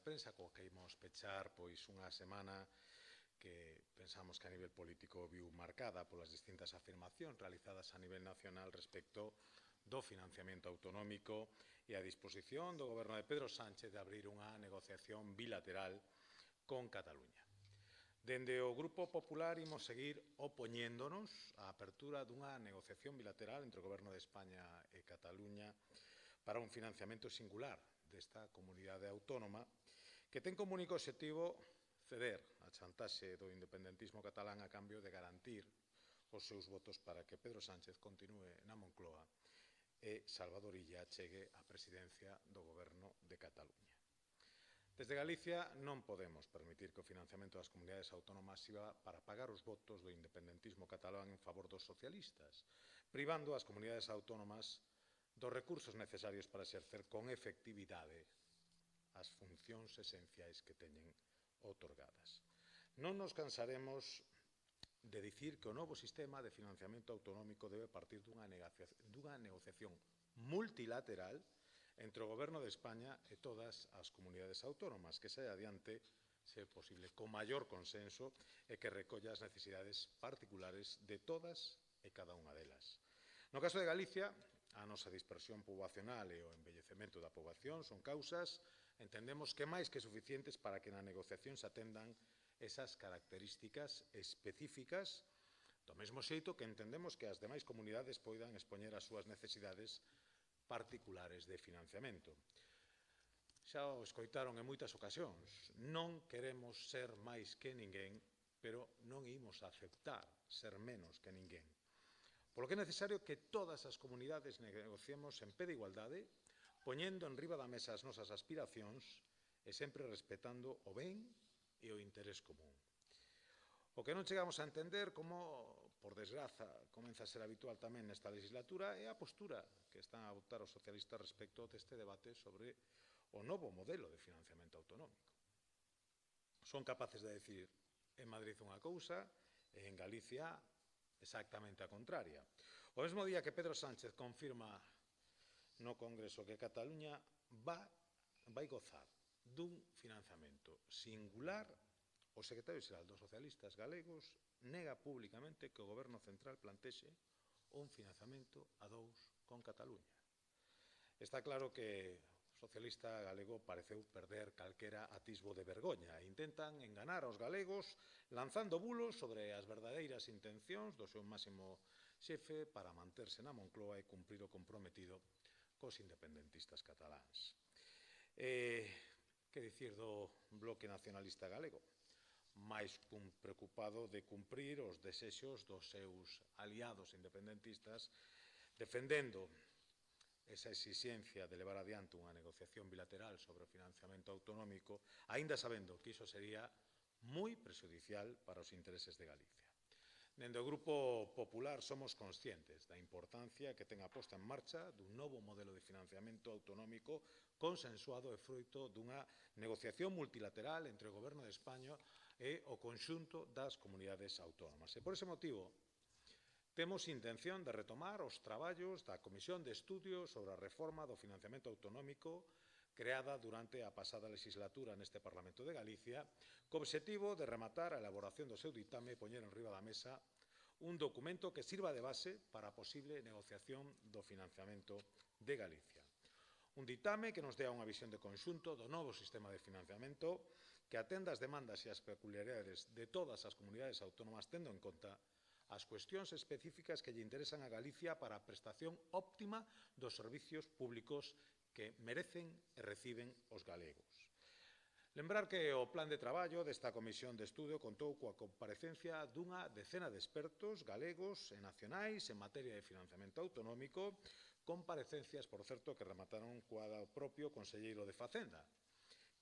de prensa coa que imos pechar unha semana que pensamos que a nivel político viu marcada polas distintas afirmacións realizadas a nivel nacional respecto do financiamento autonómico e a disposición do Goberno de Pedro Sánchez de abrir unha negociación bilateral con Cataluña. Dende o Grupo Popular imos seguir opoñéndonos á apertura dunha negociación bilateral entre o Goberno de España e Cataluña para un financiamento singular desta comunidade autónoma que ten como único obxectivo ceder a chantaxe do independentismo catalán a cambio de garantir os seus votos para que Pedro Sánchez continúe na Moncloa e Salvador Illa chegue á presidencia do Goberno de Cataluña. Desde Galicia non podemos permitir que o financiamento das comunidades autónomas sirva para pagar os votos do independentismo catalán en favor dos socialistas, privando as comunidades autónomas dos recursos necesarios para exercer con efectividade as funcións esenciais que teñen outorgadas. Non nos cansaremos de dicir que o novo sistema de financiamento autonómico debe partir dunha negociación multilateral entre o Goberno de España e todas as comunidades autónomas, que saia adiante, se é posible, con maior consenso e que recolla as necesidades particulares de todas e cada unha delas. No caso de Galicia, a nosa dispersión poboacional e o envellecemento da poboación son causas, entendemos que máis que suficientes para que na negociación se atendan esas características específicas, do mesmo xeito que entendemos que as demais comunidades poidan expoñer as súas necesidades particulares de financiamento. Xa o escoitaron en moitas ocasións, non queremos ser máis que ninguén, pero non imos aceptar ser menos que ninguén. Polo que é necesario que todas as comunidades negociemos en pé de igualdade, poñendo en riba da mesa as nosas aspiracións e sempre respetando o ben e o interés común. O que non chegamos a entender, como, por desgraza, comeza a ser habitual tamén nesta legislatura, é a postura que están a adoptar os socialistas respecto deste debate sobre o novo modelo de financiamento autonómico. Son capaces de decir en Madrid unha cousa e en Galicia exactamente a contraria. O mesmo día que Pedro Sánchez confirma no Congreso que Cataluña vai gozar dun financiamento singular, o secretario xeral dos socialistas galegos nega públicamente que o Goberno central plantexe un financiamento a dous con Cataluña. Está claro que o socialista galego pareceu perder calquera atisbo de vergoña e intentan enganar aos galegos lanzando bulos sobre as verdadeiras intencións do seu máximo xefe para manterse na Moncloa e cumprir o comprometido cos independentistas cataláns. Que dicir do Bloque Nacionalista Galego? Máis preocupado de cumprir os desexos dos seus aliados independentistas, defendendo esa exixencia de levar adiante unha negociación bilateral sobre o financiamento autonómico, aínda sabendo que iso sería moi prexudicial para os intereses de Galicia. Dende o Grupo Popular somos conscientes da importancia que ten a posta en marcha dun novo modelo de financiamento autonómico consensuado e froito dunha negociación multilateral entre o Goberno de España e o conxunto das comunidades autónomas. E por ese motivo, temos intención de retomar os traballos da Comisión de Estudio sobre a reforma do financiamento autonómico creada durante a pasada legislatura neste Parlamento de Galicia, co obxectivo de rematar a elaboración do seu ditame e poñer en riba da mesa un documento que sirva de base para a posible negociación do financiamento de Galicia. Un ditame que nos dea unha visión de conxunto do novo sistema de financiamento que atenda as demandas e as peculiaridades de todas as comunidades autónomas, tendo en conta as cuestións específicas que lle interesan a Galicia para a prestación óptima dos servicios públicos que merecen e reciben os galegos. Lembrar que o plan de traballo desta Comisión de Estudio contou coa comparecencia dunha decena de expertos galegos e nacionais en materia de financiamento autonómico, comparecencias, por certo, que remataron coa do propio Conselleiro de Facenda,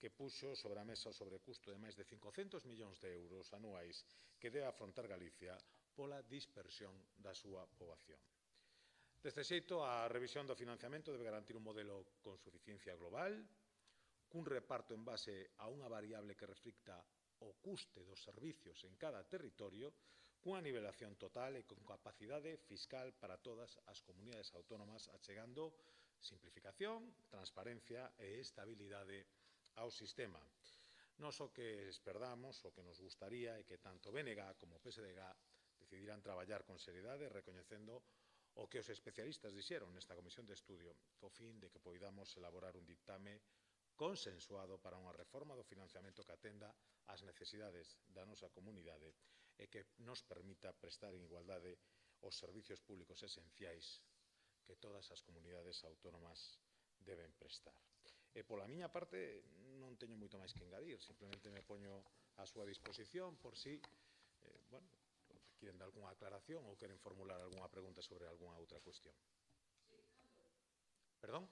que puxo sobre a mesa o sobrecusto de máis de 500 millóns de euros anuais que debe afrontar Galicia pola dispersión da súa poboación. Deste xeito, a revisión do financiamento debe garantir un modelo con suficiencia global, cun reparto en base a unha variable que reflicta o custe dos servicios en cada territorio, cunha nivelación total e con capacidade fiscal para todas as comunidades autónomas, achegando simplificación, transparencia e estabilidade ao sistema. Nos o que esperamos, o que nos gustaría é que tanto BNG como PSDG decidiran traballar con seriedade recoñecendo o que os especialistas dixeron nesta comisión de estudio, co fin de que poidamos elaborar un dictame consensuado para unha reforma do financiamento que atenda ás necesidades da nosa comunidade e que nos permita prestar en igualdade os servicios públicos esenciais que todas as comunidades autónomas deben prestar. E pola miña parte non teño moito máis que engadir, simplemente me poño á súa disposición por si, queren dar algunha aclaración ou queren formular algunha pregunta sobre algunha outra cuestión. Perdón?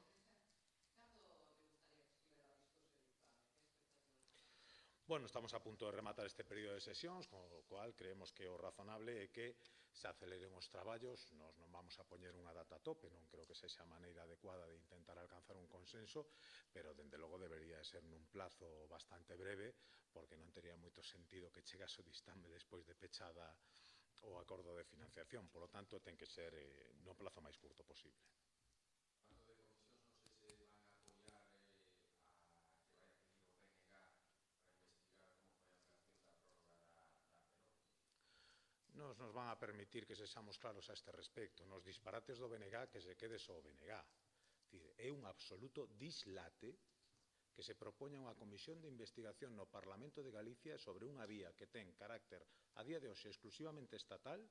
Bueno, estamos a punto de rematar este período de sesións, con o cual creemos que o razonable é que se aceleren os traballos. Nos non vamos a poñer unha data tope, non creo que sexa a maneira adecuada de intentar alcanzar un consenso, pero, dende logo, debería ser nun plazo bastante breve, porque non tería moito sentido que chegase o dictame despois de pechada o acordo de financiación. Por lo tanto, ten que ser no plazo máis curto posible. Nos van a permitir que sexamos claros a este respecto. Nos disparates do BNG que se quede só o BNG. É un absoluto dislate que se propoña unha comisión de investigación no Parlamento de Galicia sobre unha vía que ten carácter a día de hoxe exclusivamente estatal,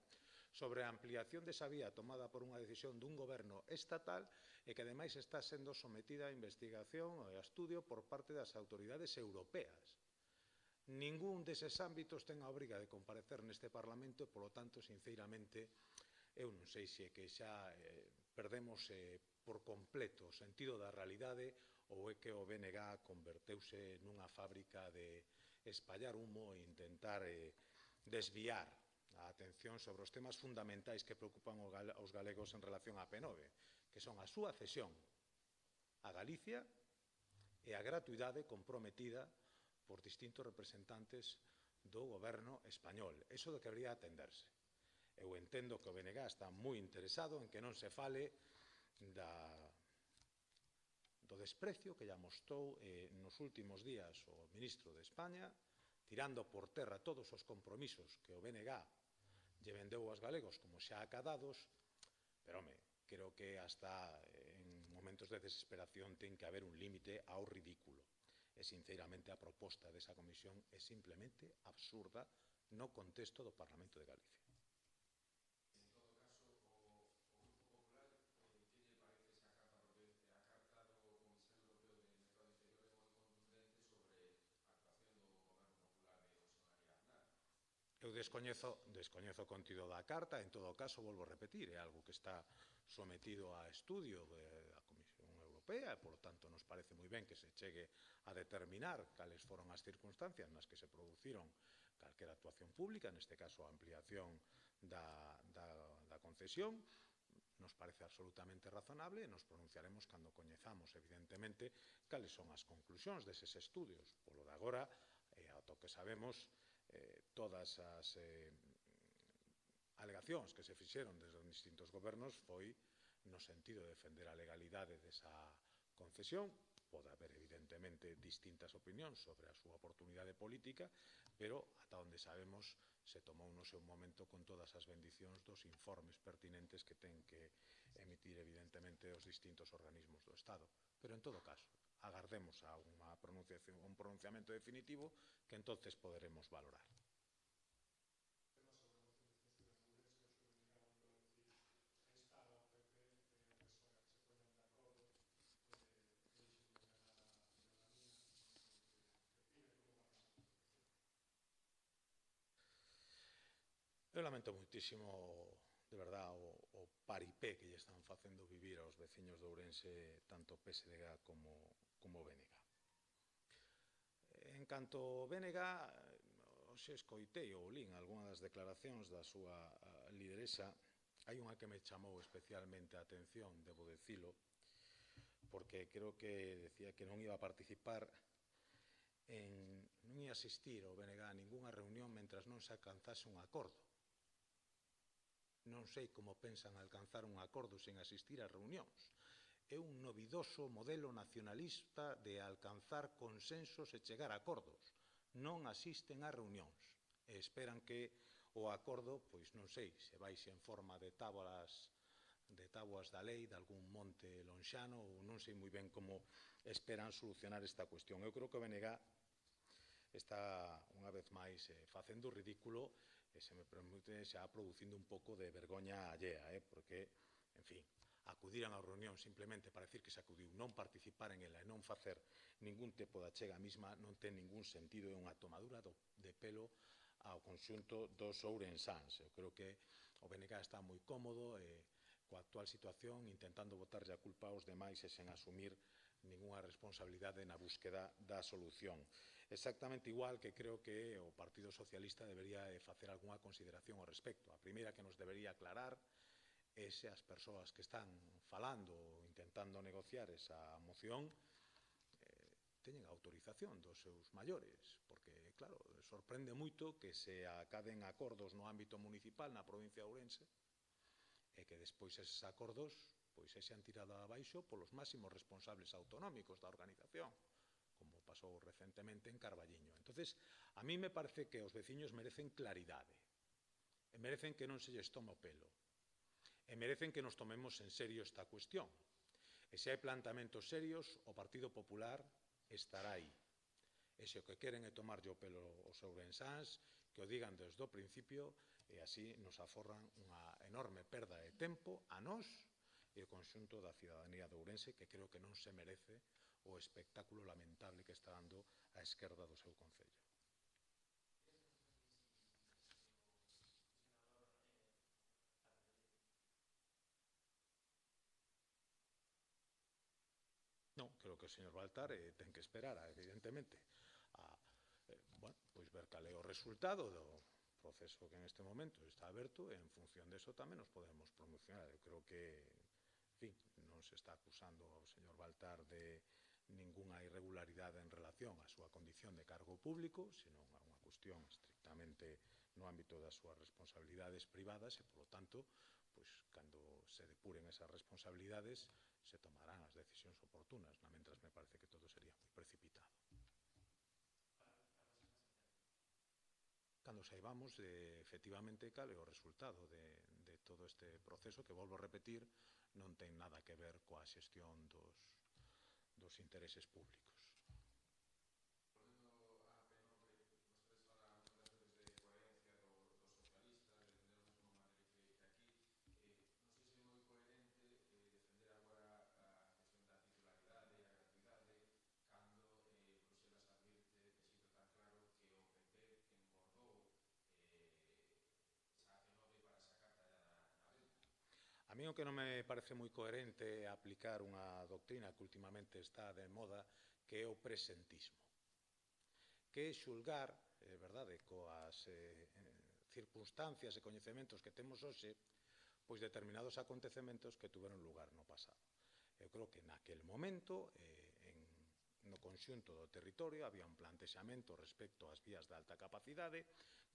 sobre a ampliación desa vía tomada por unha decisión dun goberno estatal e que ademais está sendo sometida a investigación e a estudio por parte das autoridades europeas. Ningún deses ámbitos ten a obriga de comparecer neste Parlamento e, polo tanto, sinceramente, eu non sei se é que xa perdemos por completo o sentido da realidade ou é que o BNG converteuse nunha fábrica de espallar humo e intentar desviar a atención sobre os temas fundamentais que preocupan aos galegos en relación á P9, que son a súa cesión a Galicia e a gratuidade comprometida por distintos representantes do goberno español. Eso debería atenderse. Eu entendo que o BNG está moi interesado en que non se fale do desprecio que lle mostrou nos últimos días o ministro de España, tirando por terra todos os compromisos que o BNG lle vendeu aos galegos como xa acadados, pero, creo que hasta en momentos de desesperación ten que haber un límite ao ridículo. E, sinceramente, a proposta desa comisión é simplemente absurda no contexto do Parlamento de Galicia. Eu descoñezo o contido da carta, en todo caso, volvo a repetir, é algo que está sometido a estudio da Comisión Europea e, polo tanto, nos parece moi ben que se chegue a determinar cales foron as circunstancias nas que se produciron calquera actuación pública, neste caso a ampliación da concesión. Nos parece absolutamente razonable e nos pronunciaremos cando coñezamos, evidentemente, cales son as conclusións deses estudios. Polo de agora, ata o que sabemos, todas as alegacións que se fixeron desde os distintos gobernos foi no sentido de defender a legalidade desa concesión. Pode haber, evidentemente, distintas opinións sobre a súa oportunidade política, pero, ata onde sabemos, se tomou no seu momento con todas as bendicións dos informes pertinentes que ten que emitir, evidentemente, os distintos organismos do Estado. Pero, en todo caso, agardemos a un pronunciamento definitivo que entonces poderemos valorar. Eu lamento moitísimo, de verdad, o paripé que lle están facendo vivir aos veciños de Ourense tanto PSDG como BNG. En canto ao BNG, hoxe escoitei ou lín algunhas das declaracións da súa lideresa. Hai unha que me chamou especialmente a atención, debo dicilo, porque creo que decía que non iba a participar non ia asistir o BNG a ningunha reunión mentras non se alcanzase un acordo. Non sei como pensan alcanzar un acordo sen asistir a reunións. é un novidoso modelo nacionalista de alcanzar consensos e chegar a acordos. Non asisten a reunións e esperan que o acordo, pois non sei, se vaise en forma de táboas da lei, de algún monte lonxano, ou non sei moi ben como esperan solucionar esta cuestión. Eu creo que o BNG está, unha vez máis, facendo o ridículo e, se me permite, xa producindo un pouco de vergoña allea, porque, en fin, acudir a unha reunión simplemente para decir que se acudiu, non participar en ela e non facer ningún tipo de achega mesma non ten ningún sentido, é unha tomadura de pelo ao conxunto dos ourensáns. Eu creo que o BNG está moi cómodo coa actual situación, intentando botarlle a culpa aos demais e sen asumir ningunha responsabilidade na búsqueda da solución. Exactamente igual que creo que o Partido Socialista debería facer algunha consideración ao respecto. A primeira que nos debería aclarar é se as persoas que están falando ou intentando negociar esa moción teñen a autorización dos seus maiores, porque, claro, sorprende moito que se acaden acordos no ámbito municipal na provincia de Ourense e que despois eses acordos pois sexan tirados abaixo polos máximos responsables autonómicos da organización, como pasou recentemente en Carballiño. Entonces, a mí me parece que os veciños merecen claridade, e merecen que non se lles tome o pelo, e merecen que nos tomemos en serio esta cuestión. E se hai planteamentos serios, o Partido Popular estará aí. E se o que queren é tomarlle o pelo os ourensáns, que o digan desde o principio, e así nos aforran unha enorme perda de tempo a nós e o conxunto da cidadanía de Ourense, que creo que non se merece o espectáculo lamentable que está dando a esquerda do seu concello. Non, creo que o señor Baltar ten que esperar, evidentemente, a pois ver cal é o resultado do proceso que neste momento está aberto e en función deso tamén nos podemos promocionar. Eu creo que, en fin, non se está acusando ao señor Baltar de ningunha irregularidade en relación á súa condición de cargo público, senón a unha cuestión estrictamente no ámbito das súas responsabilidades privadas e, polo tanto, pois, cando se depuren esas responsabilidades, se tomarán as decisións oportunas, mentres me parece que todo sería moi precipitado. Cando saibamos efectivamente cal é o resultado de todo este proceso, que, volvo a repetir, non ten nada que ver coa xestión dos intereses públicos. A mí o que non me parece moi coherente é aplicar unha doctrina que últimamente está de moda, que é o presentismo, que é xulgar, verdade, coas circunstancias e coñecementos que temos hoxe, pois determinados acontecementos que tuveron lugar no pasado. Eu creo que naquel momento, no conxunto do territorio, había un plantexamento respecto ás vías de alta capacidade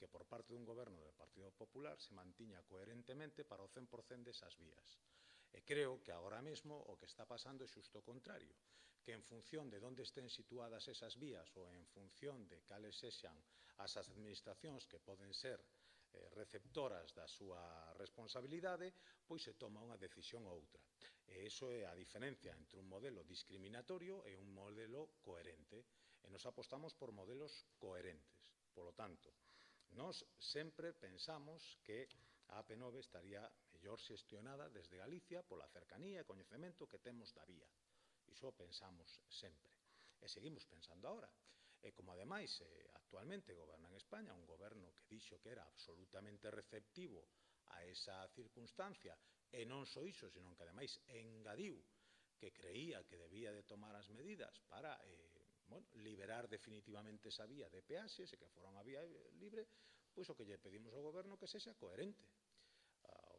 que por parte dun goberno do Partido Popular se mantiña coherentemente para o 100% desas vías. E creo que agora mesmo o que está pasando é xusto o contrario, que en función de onde estén situadas esas vías ou en función de cales sexan as administracións que poden ser receptoras da súa responsabilidade, pois se toma unha decisión ou outra. E iso é a diferencia entre un modelo discriminatorio e un modelo coherente. E nos apostamos por modelos coherentes. Polo tanto, nós sempre pensamos que a AP9 estaría mellor xestionada desde Galicia pola cercanía e coñecemento que temos da vía. Iso pensamos sempre. E seguimos pensando agora. E como, ademais, actualmente goberna en España un goberno que dixo que era absolutamente receptivo a esa circunstancia, e non só iso, senón que, ademais, engadiu que creía que debía de tomar as medidas para liberar definitivamente esa vía de peaxes e que fora unha vía libre, pois o que lle pedimos ao goberno que sexa coherente.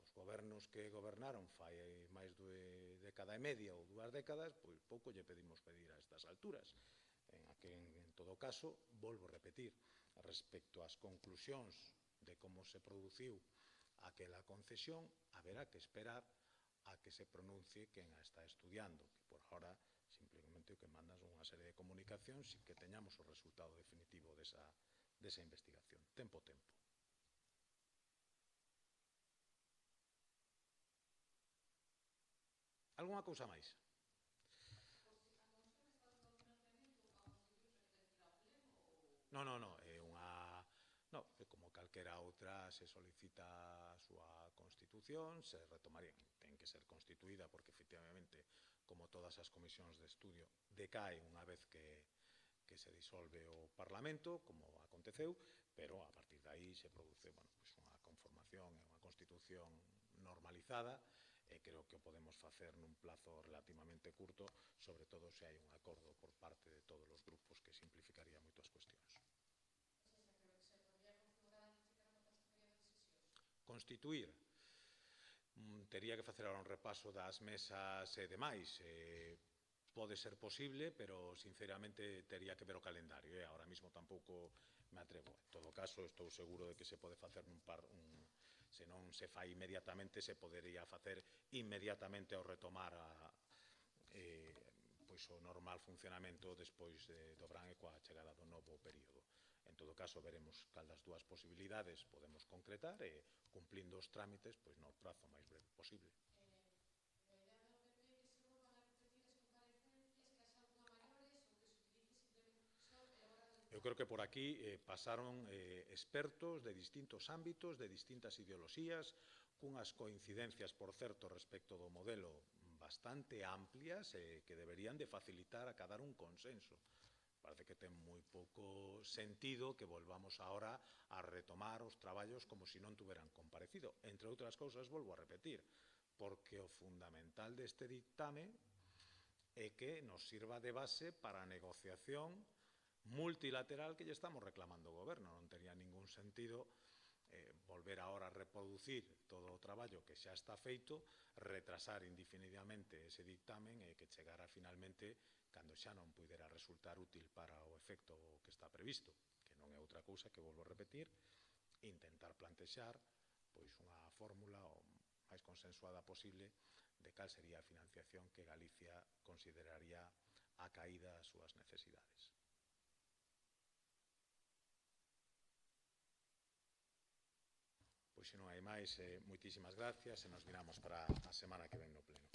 Os gobernos que gobernaron fai máis de década e media ou 2 décadas, pois pouco lle pedimos pedir a estas alturas. En todo caso, volvo a repetir, respecto ás conclusións de como se produciu aquela concesión, haberá que esperar a que se pronuncie quen a está estudiando, que por agora simplemente o que mandan son unha serie de comunicacións sin que teñamos o resultado definitivo desa investigación. Tempo. Algunha cousa máis? Non, é unha... Non, é como calquera outra, se solicita a súa constitución, se retomaría, ten que ser constituída porque efectivamente, como todas as comisións de estudio, decae unha vez que se disolve o Parlamento, como aconteceu, pero a partir de aí se produce unha conformación e unha constitución normalizada, e creo que o podemos facer nun plazo relativamente curto, sobre todo se hai un acordo por parte de todos os grupos que simplificaría moito as cuestións. Constituir, tería que facer agora un repaso das mesas e demais. Pode ser posible, pero sinceramente tería que ver o calendario. Ahora mismo tampouco me atrevo. En todo caso, estou seguro de que se pode facer se non se fai inmediatamente, se podería facer inmediatamente ao retomar o normal funcionamento despois do verán e coa chegada do novo período. En todo caso, veremos cal das dúas posibilidades podemos concretar e, cumplindo os trámites, no prazo máis breve posible. Eu creo que por aquí pasaron expertos de distintos ámbitos, de distintas ideoloxías, cunhas coincidencias, por certo, respecto do modelo bastante amplias que deberían de facilitar a cadar un consenso. Parece que ten moi pouco sentido que volvamos agora a retomar os traballos como se non tuveran comparecido. Entre outras cousas, volvo a repetir, porque o fundamental deste dictame é que nos sirva de base para a negociación multilateral que lle estamos reclamando ao Goberno. Non tería ningún sentido volver agora a reproducir todo o traballo que xa está feito, retrasar indefinidamente ese dictamen e que chegara finalmente cando xa non pudera resultar útil para o efecto que está previsto, que non é outra cousa que, volvo a repetir, intentar plantexar unha fórmula o máis consensuada posible de cal sería a financiación que Galicia consideraría a caída das súas necesidades. Pois se non hai máis, moitísimas gracias e nos viramos para a semana que ven no pleno.